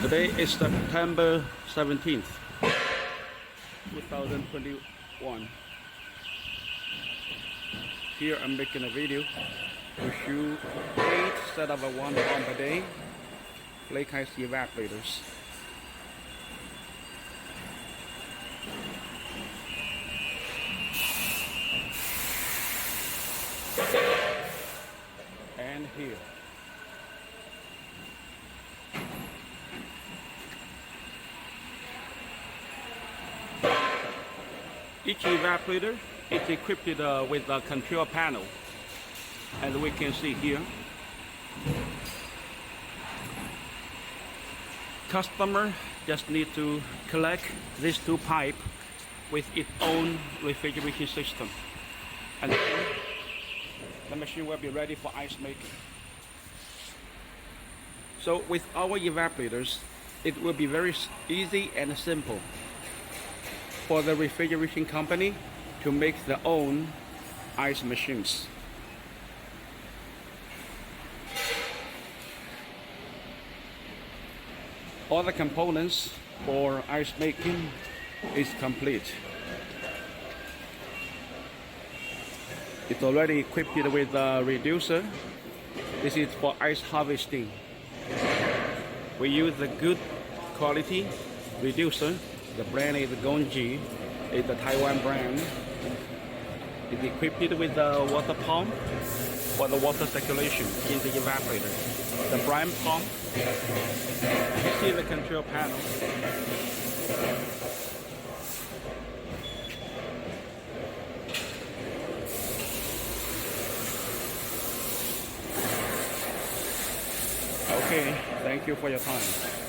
Today is September 17th, 2021. Here I'm making a video to show 8 set of a 1 pump a day flake ice evaporators. And here. Each evaporator is equipped with a control panel, as we can see here. Customer just need to collect these 2 pipes with its own refrigeration system, and then the machine will be ready for ice making. So with our evaporators, it will be very easy and simple for the refrigeration company to make their own ice machines. All the components for ice making is complete. It's already equipped with a reducer. This is for ice harvesting. We use a good quality reducer. The brand is Gongji. It's a Taiwan brand. It's equipped with a water pump for the water circulation in the evaporator. The brine pump. You see the control panel. Okay, thank you for your time.